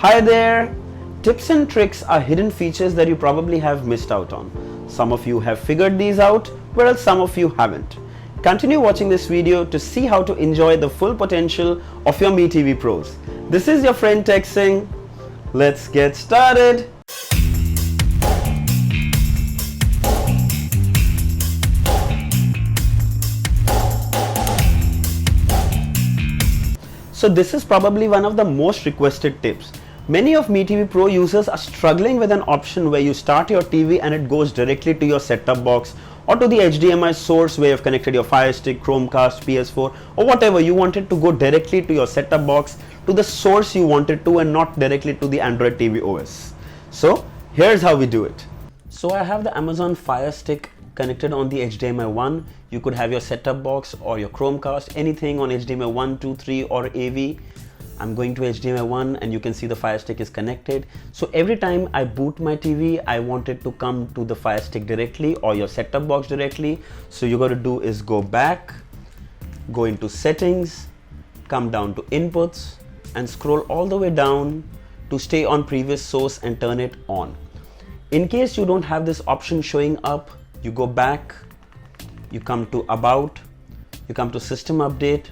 Hi there! Tips and tricks are hidden features that you probably have missed out on. Some of you have figured these out, whereas some of you haven't. Continue watching this video to see how to enjoy the full potential of your MeTV Pros. This is your friend Tech Singh. Let's get started! So this is probably one of the most requested tips. Many of MeTV Pro users are struggling with an option where you start your TV and it goes directly to your set-top box or to the HDMI source where you've connected your Fire Stick, Chromecast, PS4 or whatever. You want it to go directly to your set-top box, to the source you want it to, and not directly to the Android TV OS. So here's how we do it. So I have the Amazon Fire Stick connected on the HDMI 1. You could have your set-top box or your Chromecast, anything on HDMI 1, 2, 3 or AV. I'm going to HDMI 1 and you can see the Fire Stick is connected. So every time I boot my TV, I want it to come to the Fire Stick directly or your set-top box directly. So you got to do is go back, go into settings, come down to inputs and scroll all the way down to stay on previous source and turn it on. In case you don't have this option showing up, you go back, you come to about, you come to system update,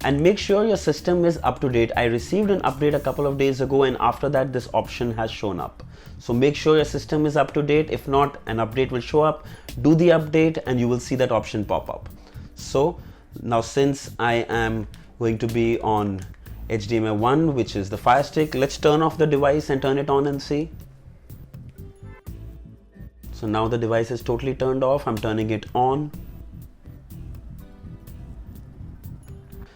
and make sure your system is up to date. I received an update a couple of days ago and after that this option has shown up. So make sure your system is up to date. If not, an update will show up. Do the update and you will see that option pop up. So now since I am going to be on HDMI 1, which is the Fire Stick, let's turn off the device and turn it on and see. So now the device is totally turned off. I'm turning it on.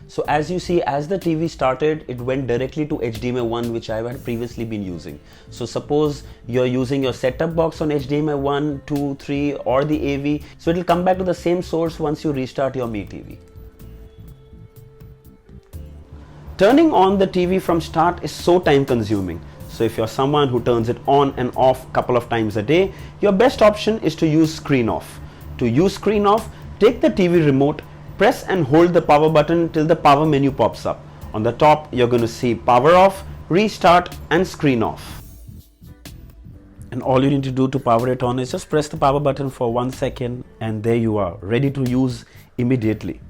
So as you see, as the TV started, it went directly to HDMI 1, which I had previously been using. So suppose you're using your set-top box on HDMI 1, 2, 3 or the AV. So it will come back to the same source once you restart your MeTV. Turning on the TV from start is so time consuming. So if you're someone who turns it on and off a couple of times a day, your best option is to use screen off. To use screen off, take the TV remote, press and hold the power button till the power menu pops up. On the top, you're going to see power off, restart and screen off. And all you need to do to power it on is just press the power button for 1 second and there you are, ready to use immediately.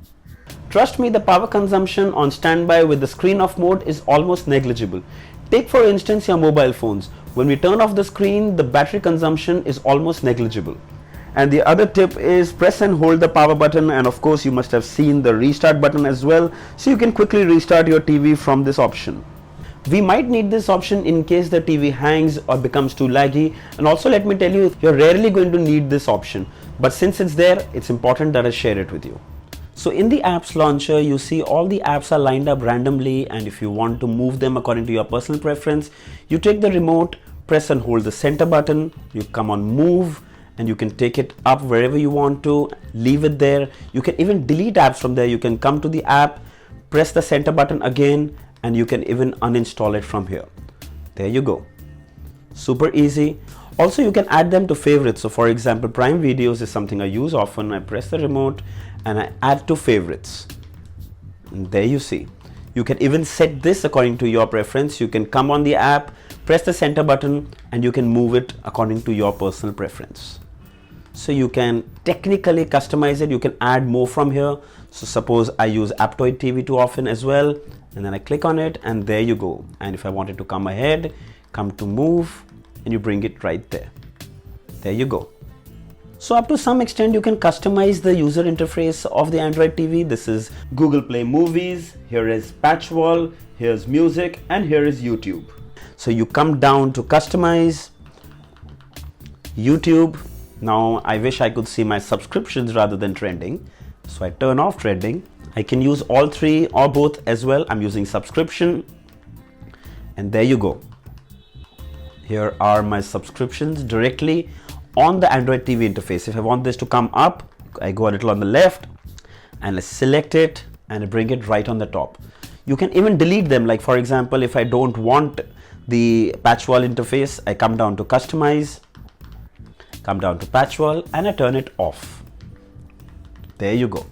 Trust me, the power consumption on standby with the screen off mode is almost negligible. Take for instance your mobile phones. When we turn off the screen, the battery consumption is almost negligible. And the other tip is press and hold the power button, and of course you must have seen the restart button as well, so you can quickly restart your TV from this option. We might need this option in case the TV hangs or becomes too laggy, and also let me tell you, you're rarely going to need this option, but since it's there, it's important that I share it with you. So in the apps launcher, you see all the apps are lined up randomly, and if you want to move them according to your personal preference, you take the remote, press and hold the center button, you come on move, and you can take it up wherever you want to, leave it there. You can even delete apps from there. You can come to the app, press the center button again, and you can even uninstall it from here. There you go. Super easy. Also, you can add them to favorites. So for example, Prime Videos is something I use often. I press the remote and I add to favorites. And there you see. You can even set this according to your preference. You can come on the app, press the center button, and you can move it according to your personal preference. So you can technically customize it. You can add more from here. So suppose I use Aptoide TV too often as well, and then I click on it and there you go. And if I wanted to come ahead, come to move, and you bring it right there. There you go. So up to some extent you can customize the user interface of the Android TV. This is Google Play Movies, here is Patch Wall, here's music, and here is YouTube. So you come down to customize, YouTube. Now I wish I could see my subscriptions rather than trending. So I turn off trending. I can use all three or both as well. I'm using subscription and there you go. Here are my subscriptions directly on the Android TV interface. If I want this to come up, I go a little on the left and I select it and I bring it right on the top. You can even delete them. Like for example, if I don't want the patch wall interface, I come down to customize, come down to patch wall and I turn it off. There you go.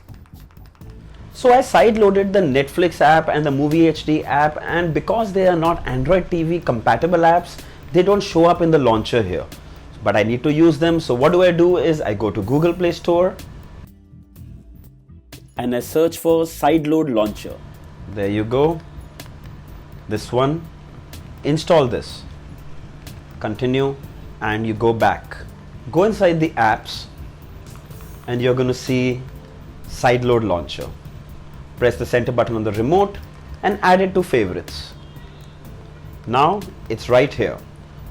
So I side-loaded the Netflix app and the Movie HD app, and because they are not Android TV compatible apps, they don't show up in the launcher here. But I need to use them, so what do is I go to Google Play Store and I search for Sideload Launcher. There you go. This one. Install this. Continue, and you go back. Go inside the apps and you're going to see Sideload Launcher. Press the center button on the remote and add it to favorites. Now it's right here.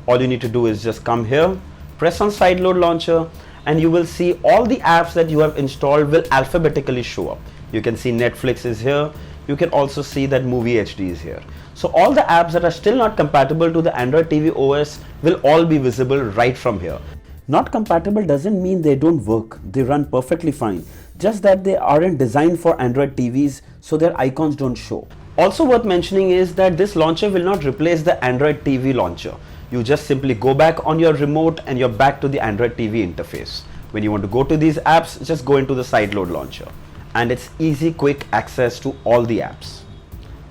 All you need to do is just come here, press on Sideload Launcher, and you will see all the apps that you have installed will alphabetically show up. You can see Netflix is here. You can also see that Movie HD is here. So all the apps that are still not compatible to the Android TV OS will all be visible right from here. Not compatible doesn't mean they don't work. They run perfectly fine. Just that they aren't designed for Android TVs, so their icons don't show. Also worth mentioning is that this launcher will not replace the Android TV launcher. You just simply go back on your remote and you're back to the Android TV interface. When you want to go to these apps, just go into the Sideload Launcher. And it's easy, quick access to all the apps.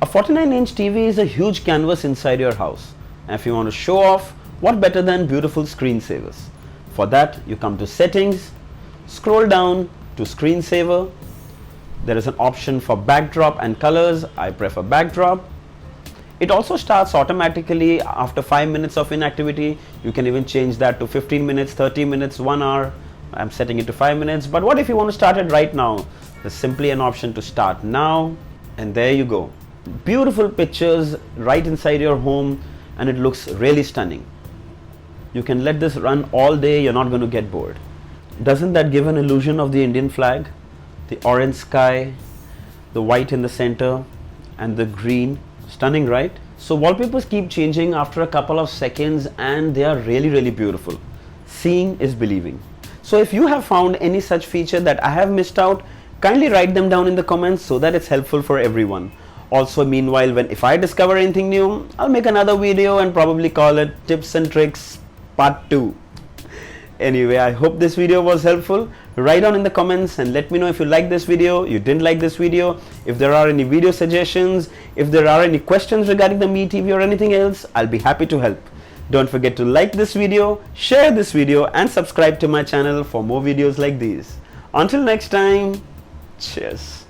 A 49-inch TV is a huge canvas inside your house. And if you want to show off, what better than beautiful screensavers? For that, you come to Settings, scroll down to Screensaver. There is an option for backdrop and colors. I prefer backdrop. It also starts automatically after 5 minutes of inactivity. You can even change that to 15 minutes, 30 minutes, 1 hour. I'm setting it to 5 minutes. But what if you want to start it right now? There's simply an option to start now, and there you go. Beautiful pictures right inside your home, and it looks really stunning. You can let this run all day, you're not going to get bored. Doesn't that give an illusion of the Indian flag? The orange sky, the white in the center, and the green. Stunning, right? So wallpapers keep changing after a couple of seconds, and they are really beautiful. Seeing is believing. So if you have found any such feature that I have missed out, kindly write them down in the comments so that it's helpful for everyone. Also, meanwhile, if I discover anything new, I'll make another video and probably call it Tips and Tricks Part 2. Anyway, I hope this video was helpful. Write down in the comments and let me know if you liked this video, you didn't like this video, if there are any video suggestions, if there are any questions regarding the Mi TV or anything else, I'll be happy to help. Don't forget to like this video, share this video, and subscribe to my channel for more videos like these. Until next time, cheers.